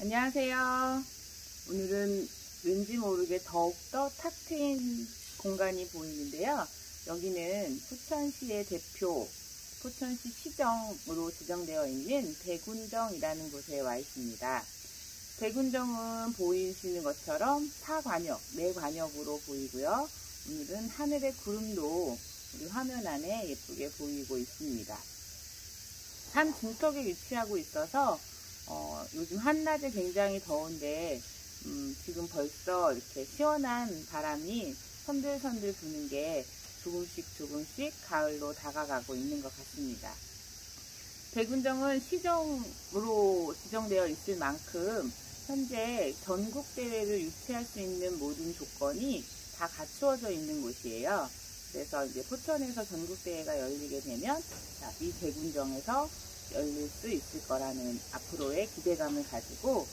안녕하세요. 오늘은 왠지 모르게 더욱더 탁 트인 공간이 보이는데요. 여기는 포천시의 대표, 포천시 시정으로 지정되어 있는 대군정이라는 곳에 와 있습니다. 대군정은 보이시는 것처럼 4관역, 4관역으로 보이고요. 오늘은 하늘의 구름도 우리 화면 안에 예쁘게 보이고 있습니다. 산 중턱에 위치하고 있어서 요즘 한낮에 굉장히 더운데 지금 벌써 이렇게 시원한 바람이 선들선들 부는 게 조금씩 가을로 다가가고 있는 것 같습니다. 대군정은 시정으로 지정되어 있을 만큼 현재 전국대회를 유치할 수 있는 모든 조건이 다 갖추어져 있는 곳이에요. 그래서 이제 포천에서 전국대회가 열리게 되면 이 대군정에서 열릴 수 있을 거라는 앞으로의 기대감을 가지고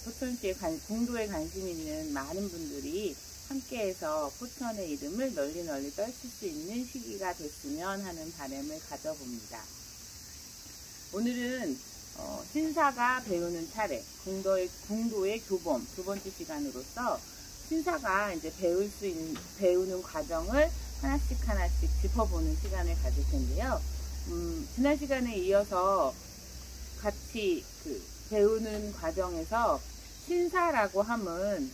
포천시의 궁도에 관심 있는 많은 분들이 함께해서 포천의 이름을 널리 떨칠 수 있는 시기가 됐으면 하는 바람을 가져봅니다. 오늘은 신사가 배우는 차례, 궁도의 교범 두 번째 시간으로서 신사가 이제 배우는 과정을 하나씩 짚어보는 시간을 가질 텐데요. 지난 시간에 이어서 같이 배우는 과정에서 신사라고 함은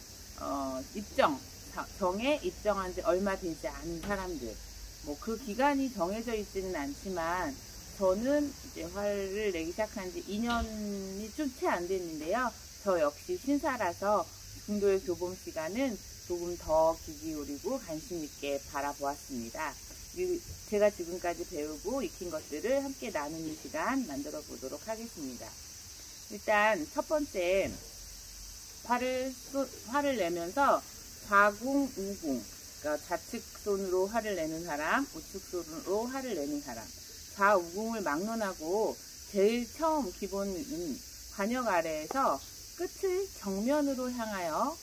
정에 입정한 지 얼마 되지 않은 사람들, 그 기간이 정해져 있지는 않지만 저는 이제 화를 내기 시작한 지 2년이 좀 채 안 됐는데요. 저 역시 신사라서 궁도의 교범 시간은 조금 더 귀 기울이고 관심 있게 바라보았습니다. 제가 지금까지 배우고 익힌 것들을 함께 나누는 시간 만들어 보도록 하겠습니다. 일단 첫 번째, 화를 내면서 좌궁, 우궁, 그러니까 좌측손으로 화를 내는 사람, 우측손으로 화를 내는 사람, 좌우궁을 막론하고 제일 처음 기본은 관역 아래에서 끝을 정면으로 향하여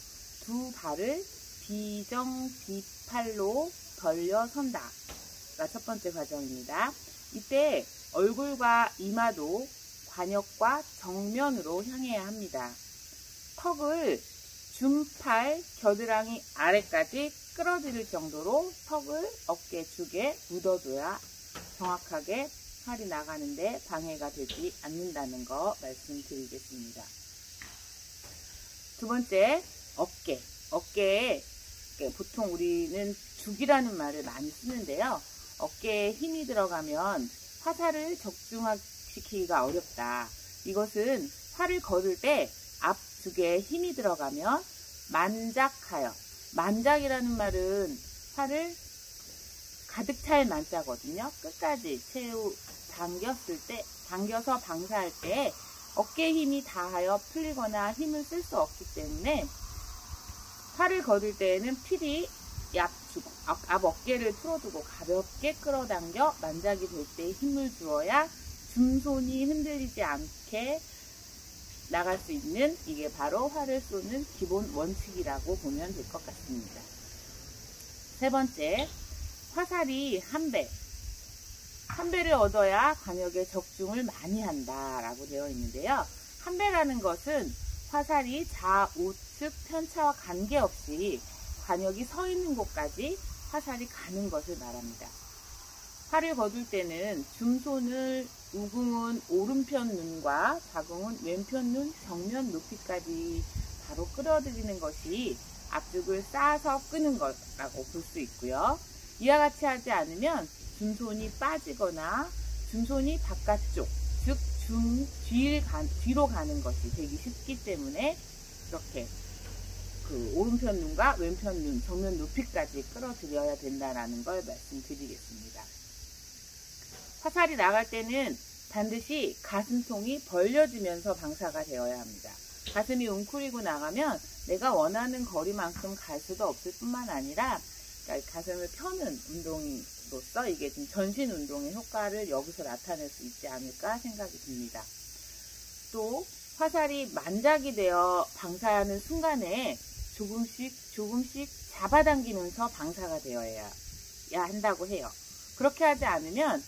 두 발을 비정비팔로 벌려 선다. 가 첫 번째 과정입니다. 이때 얼굴과 이마도 관역과 정면으로 향해야 합니다. 턱을 준팔, 겨드랑이 아래까지 끌어들일 정도로 턱을 어깨 쪽에 묻어줘야 정확하게 활이 나가는데 방해가 되지 않는다는 거 말씀드리겠습니다. 두 번째, 어깨에 보통 우리는 죽이라는 말을 많이 쓰는데요. 어깨에 힘이 들어가면 화살을 적중시키기가 어렵다. 이것은 활을 걸을 때 앞쪽에 힘이 들어가면 만작하여, 만작이라는 말은 활을 가득 찰 만자거든요. 끝까지 당겨서 방사할 때 어깨에 힘이 다하여 풀리거나 힘을 쓸 수 없기 때문에 활을 거둘 때에는 필히 앞 어깨를 풀어두고 가볍게 끌어당겨 만작이 될 때 힘을 주어야 중손이 흔들리지 않게 나갈 수 있는, 이게 바로 활을 쏘는 기본 원칙이라고 보면 될 것 같습니다. 세 번째, 화살이 한 배를 얻어야 관역에 적중을 많이 한다 라고 되어 있는데요. 한 배라는 것은 화살이 좌우측 편차와 관계없이 관역이 서 있는 곳까지 화살이 가는 것을 말합니다. 활을 거둘 때는 중손을, 우궁은 오른편 눈과 좌궁은 왼편 눈 정면 높이까지 바로 끌어들이는 것이 앞쪽을 쌓아서 끄는 것라고 볼 수 있고요. 이와 같이 하지 않으면 중손이 빠지거나 중손이 바깥쪽, 즉 뒤로 가는 것이 되기 쉽기 때문에 이렇게 오른편 눈과 왼편 눈, 정면 높이까지 끌어들여야 된다는 걸 말씀드리겠습니다. 화살이 나갈 때는 반드시 가슴통이 벌려지면서 방사가 되어야 합니다. 가슴이 웅크리고 나가면 내가 원하는 거리만큼 갈 수도 없을 뿐만 아니라 가슴을 펴는 운동으로서 이게 좀 전신 운동의 효과를 여기서 나타낼 수 있지 않을까 생각이 듭니다. 또 화살이 만작이 되어 방사하는 순간에 조금씩 잡아당기면서 방사가 되어야 한다고 해요. 그렇게 하지 않으면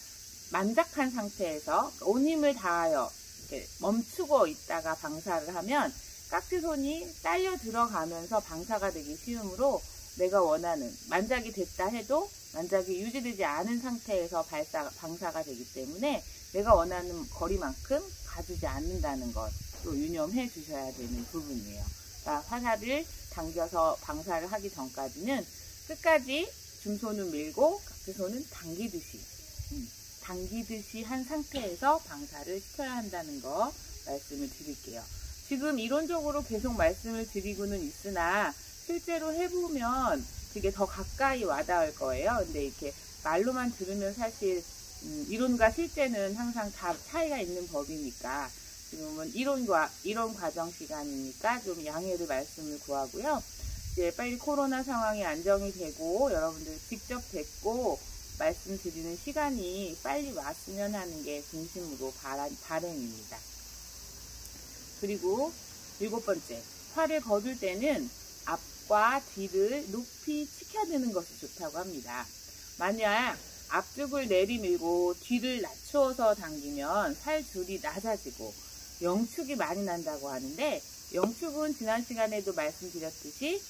만작한 상태에서 온 힘을 다하여 이렇게 멈추고 있다가 방사를 하면 깍지손이 딸려 들어가면서 방사가 되기 쉬우므로 내가 원하는 만작이 됐다 해도 만작이 유지되지 않은 상태에서 방사가 되기 때문에 내가 원하는 거리만큼 가주지 않는다는 것도 유념해 주셔야 되는 부분이에요. 그러니까 화살을 당겨서 방사를 하기 전까지는 끝까지 줌손은 밀고 깍지손은 당기듯이 한 상태에서 방사를 시켜야 한다는 거 말씀을 드릴게요. 지금 이론적으로 계속 말씀을 드리고는 있으나 실제로 해보면 그게 더 가까이 와닿을 거예요. 근데 이렇게 말로만 들으면 사실 이론과 실제는 항상 다 차이가 있는 법이니까 지금은 이론 과정 시간이니까 좀 양해를 말씀을 구하고요. 이제 빨리 코로나 상황이 안정이 되고 여러분들 직접 뵙고 말씀드리는 시간이 빨리 왔으면 하는 게 진심으로 바람입니다. 그리고 7번째, 활을 거둘 때는 앞과 뒤를 높이 치켜드는 것이 좋다고 합니다. 만약 앞쪽을 내리밀고 뒤를 낮추어서 당기면 활줄이 낮아지고 영축이 많이 난다고 하는데, 영축은 지난 시간에도 말씀드렸듯이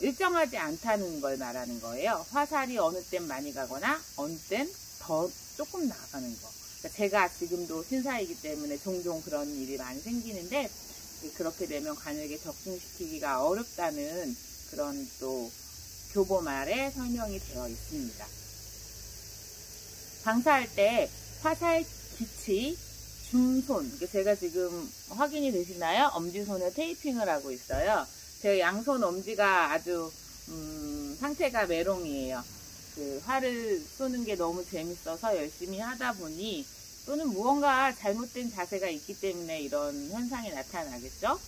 일정하지 않다는 걸 말하는 거예요. 화살이 어느 땐 많이 가거나 어느 땐 더 조금 나가는 거. 그러니까 제가 지금도 신사이기 때문에 종종 그런 일이 많이 생기는데, 그렇게 되면 관역에 적중시키기가 어렵다는 그런 또 교보말에 설명이 되어 있습니다. 방사할 때 화살 기치, 줌손, 제가 지금 확인이 되시나요? 엄지손에 테이핑을 하고 있어요. 제 양손 엄지가 아주 상태가 메롱이에요. 그 활을 쏘는 게 너무 재밌어서 열심히 하다 보니, 또는 무언가 잘못된 자세가 있기 때문에 이런 현상이 나타나겠죠.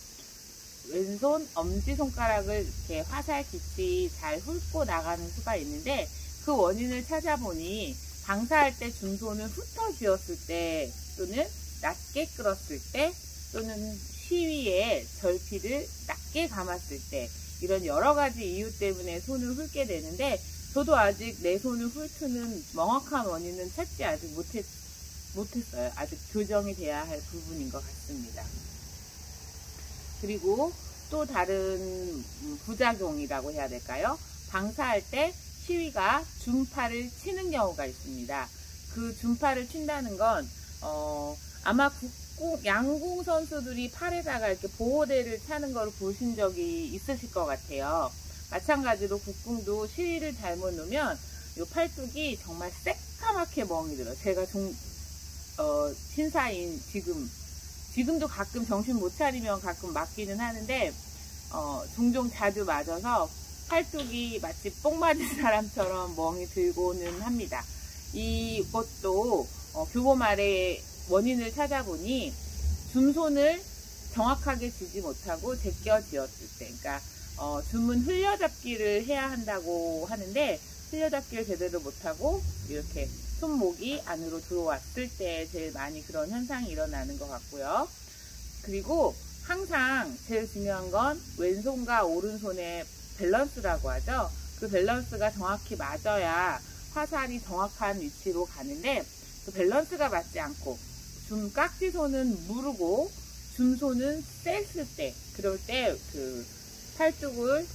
왼손 엄지손가락을 이렇게 화살깃이 잘 훑고 나가는 수가 있는데, 그 원인을 찾아보니 방사할 때 줌손을 흩어지었을 때, 또는 낮게 끌었을 때, 또는 시위에 절피를 낮게 감았을 때, 이런 여러가지 이유 때문에 손을 훑게 되는데, 저도 아직 내 손을 훑는 명확한 원인은 찾지 아직 못했어요. 아직 교정이 돼야 할 부분인 것 같습니다. 그리고 또 다른 부작용이라고 해야 될까요? 방사할 때 시위가 줌팔을 치는 경우가 있습니다. 그 줌팔을 친다는 건 아마 양궁 선수들이 팔에다가 이렇게 보호대를 차는 걸 보신 적이 있으실 것 같아요. 마찬가지로 국궁도 시위를 잘못 놓으면 이 팔뚝이 정말 새까맣게 멍이 들어요. 제가 신사인 지금도 가끔 정신 못 차리면 가끔 맞기는 하는데, 종종 자주 맞아서 팔뚝이 마치 뽕 맞은 사람처럼 멍이 들고는 합니다. 이것도 교보말의 원인을 찾아보니 줌손을 정확하게 쥐지 못하고 제껴쥐었을 때, 그러니까 줌은 흘려잡기를 해야 한다고 하는데, 흘려잡기를 제대로 못하고 이렇게 손목이 안으로 들어왔을 때 제일 많이 그런 현상이 일어나는 것 같고요. 그리고 항상 제일 중요한 건 왼손과 오른손의 밸런스라고 하죠. 그 밸런스가 정확히 맞아야 화살이 정확한 위치로 가는데, 그 밸런스가 맞지 않고 줌 깍지손은 무르고 줌손은 셌을 때, 그럴 때 그 팔뚝을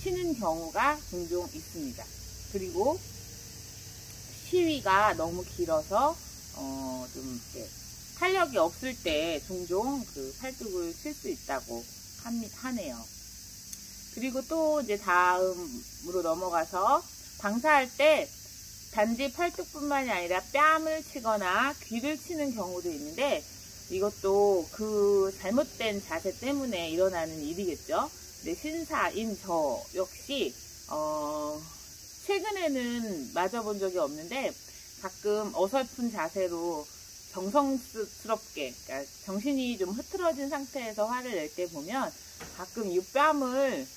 치는 경우가 종종 있습니다. 그리고 시위가 너무 길어서 좀 이렇게 탄력이 없을 때 종종 그 팔뚝을 칠 수 있다고 하네요. 그리고 또 이제 다음으로 넘어가서 방사할 때 단지 팔뚝뿐만이 아니라 뺨을 치거나 귀를 치는 경우도 있는데, 이것도 그 잘못된 자세 때문에 일어나는 일이겠죠. 근데 신사인 저 역시 최근에는 맞아본 적이 없는데, 가끔 어설픈 자세로 정성스럽게, 그러니까 정신이 좀 흐트러진 상태에서 화를 낼 때 보면 가끔 이 뺨을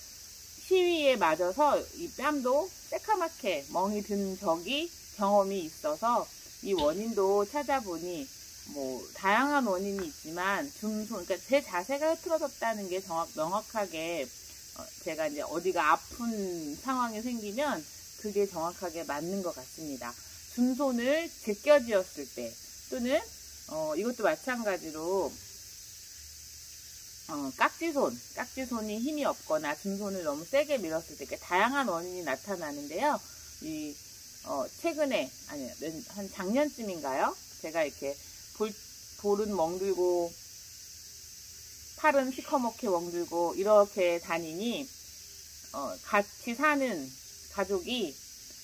시위에 맞아서 이 뺨도 새카맣게 멍이 든 경험이 있어서, 이 원인도 찾아보니 뭐 다양한 원인이 있지만 줌손, 그러니까 제 자세가 흐트러졌다는 게 명확하게 제가 이제 어디가 아픈 상황이 생기면 그게 정확하게 맞는 것 같습니다. 줌손을 제껴쥐었을 때, 또는 이것도 마찬가지로 깍지손이 힘이 없거나 등손을 너무 세게 밀었을 때 다양한 원인이 나타나는데요. 최근에, 한 작년쯤인가요? 제가 이렇게 볼은 멍들고, 팔은 시커멓게 멍들고, 이렇게 다니니, 같이 사는 가족이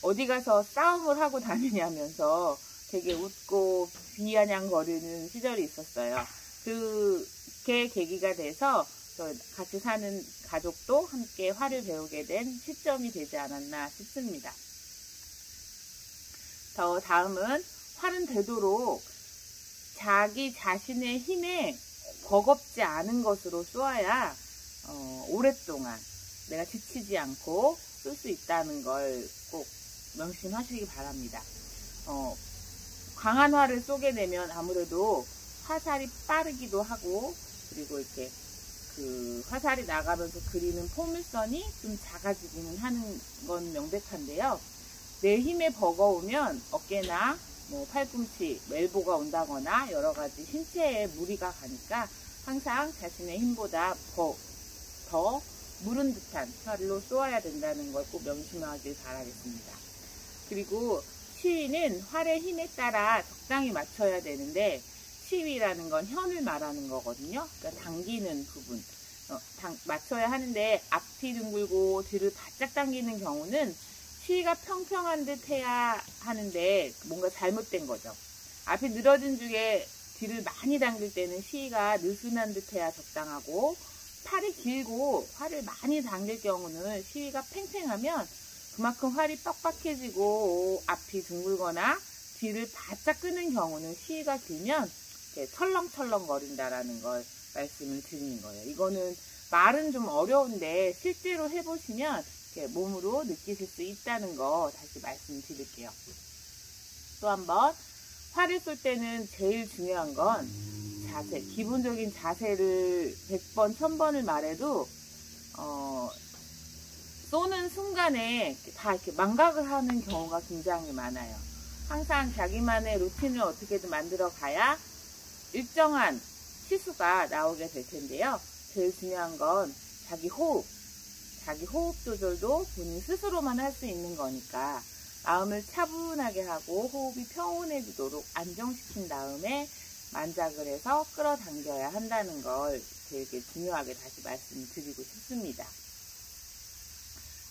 어디 가서 싸움을 하고 다니냐면서 되게 웃고 비아냥거리는 시절이 있었어요. 그게 계기가 돼서 같이 사는 가족도 함께 화를 배우게 된 시점이 되지 않았나 싶습니다. 다음은 활은 되도록 자기 자신의 힘에 버겁지 않은 것으로 쏘아야 오랫동안 내가 지치지 않고 쏠 수 있다는 걸 꼭 명심하시기 바랍니다. 강한 활을 쏘게 되면 아무래도 화살이 빠르기도 하고, 그리고 이렇게 그 화살이 나가면서 그리는 포물선이 좀 작아지기는 하는 건 명백한데요. 내 힘에 버거우면 어깨나 팔꿈치, 엘보가 온다거나 여러 가지 신체에 무리가 가니까 항상 자신의 힘보다 더 무른 듯한 활로 쏘아야 된다는 걸 꼭 명심하길 바라겠습니다. 그리고 시위는 활의 힘에 따라 적당히 맞춰야 되는데, 시위라는 건 현을 말하는 거거든요. 그러니까 당기는 부분. 맞춰야 하는데 앞이 둥글고 뒤를 바짝 당기는 경우는 시위가 평평한 듯 해야 하는데 뭔가 잘못된 거죠. 앞이 늘어진 중에 뒤를 많이 당길 때는 시위가 느슨한 듯 해야 적당하고, 팔이 길고 활을 많이 당길 경우는 시위가 팽팽하면 그만큼 활이 뻑뻑해지고 앞이 둥글거나 뒤를 바짝 끄는 경우는 시위가 길면 철렁철렁 거린다라는 걸 말씀을 드리는 거예요. 이거는 말은 좀 어려운데 실제로 해보시면 몸으로 느끼실 수 있다는 거 다시 말씀드릴게요. 또 한번 활을 쏠 때는 제일 중요한 건 자세, 기본적인 자세를 100번, 1000번을 말해도 쏘는 순간에 다 이렇게 망각을 하는 경우가 굉장히 많아요. 항상 자기만의 루틴을 어떻게든 만들어 가야 일정한 시수가 나오게 될 텐데요. 제일 중요한 건 자기 호흡 조절도 본인 스스로만 할 수 있는 거니까 마음을 차분하게 하고 호흡이 평온해지도록 안정시킨 다음에 만작을 해서 끌어당겨야 한다는 걸 되게 중요하게 다시 말씀드리고 싶습니다.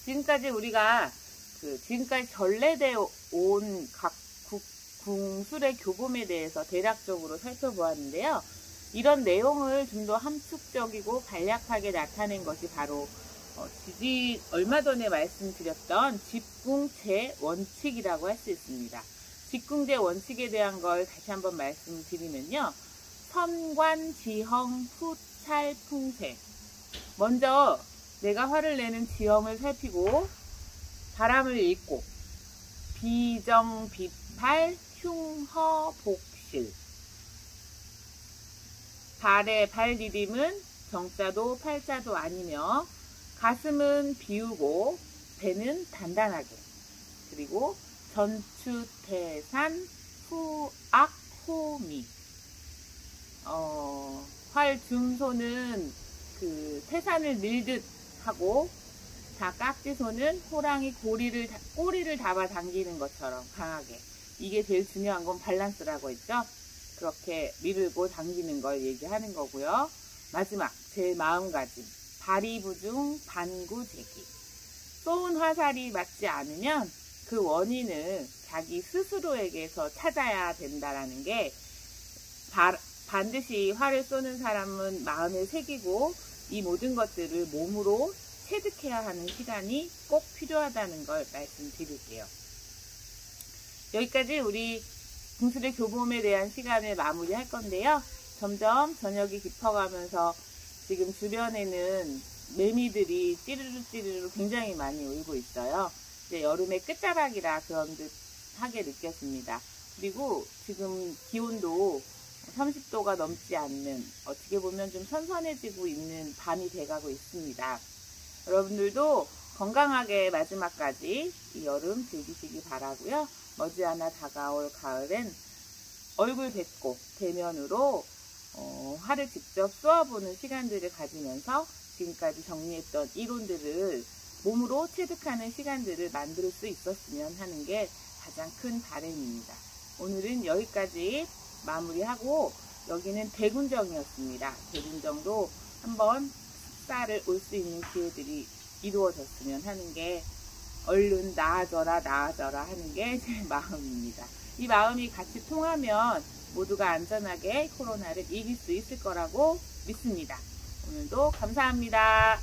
지금까지 우리가 지금까지 전래되어 온 각 궁술의 교범에 대해서 대략적으로 살펴보았는데요. 이런 내용을 좀 더 함축적이고 간략하게 나타낸 것이 바로 얼마 전에 말씀드렸던 직궁제 원칙이라고 할 수 있습니다. 직궁제 원칙에 대한 걸 다시 한번 말씀드리면요. 선관지형 후찰풍세. 먼저 내가 화를 내는 지형을 살피고 바람을 읽고 비정비팔 흉허복실. 발의 발 디딤은 정자도 팔자도 아니며 가슴은 비우고 배는 단단하게, 그리고 전추태산 후악호미. 활 중소는 태산을 밀듯 하고 깍지소는 호랑이 꼬리를 잡아 당기는 것처럼 강하게. 이게 제일 중요한 건 밸런스라고 했죠. 그렇게 밀고 당기는 걸 얘기하는 거고요. 마지막 제일 마음가짐. 발이부중 반구제기. 쏘은 화살이 맞지 않으면 그 원인을 자기 스스로에게서 찾아야 된다라는 게, 반드시 활을 쏘는 사람은 마음에 새기고 이 모든 것들을 몸으로 체득해야 하는 시간이 꼭 필요하다는 걸 말씀드릴게요. 여기까지 우리 궁술의 교범에 대한 시간을 마무리할 건데요. 점점 저녁이 깊어가면서 지금 주변에는 매미들이 찌르르 굉장히 많이 울고 있어요. 이제 여름의 끝자락이라 그런 듯 하게 느꼈습니다. 그리고 지금 기온도 30도가 넘지 않는, 어떻게 보면 좀 선선해지고 있는 밤이 돼가고 있습니다. 여러분들도 건강하게 마지막까지 이 여름 즐기시기 바라고요. 머지않아 다가올 가을엔 얼굴 뵙고 대면으로 화를 직접 쏘아보는 시간들을 가지면서 지금까지 정리했던 이론들을 몸으로 체득하는 시간들을 만들 수 있었으면 하는 게 가장 큰 바람입니다. 오늘은 여기까지 마무리하고, 여기는 대군정이었습니다. 대군정도 한번 습사를 올 수 있는 기회들이 이루어졌으면 하는 게, 얼른 나아져라 하는 게 제 마음입니다. 이 마음이 같이 통하면 모두가 안전하게 코로나를 이길 수 있을 거라고 믿습니다. 오늘도 감사합니다.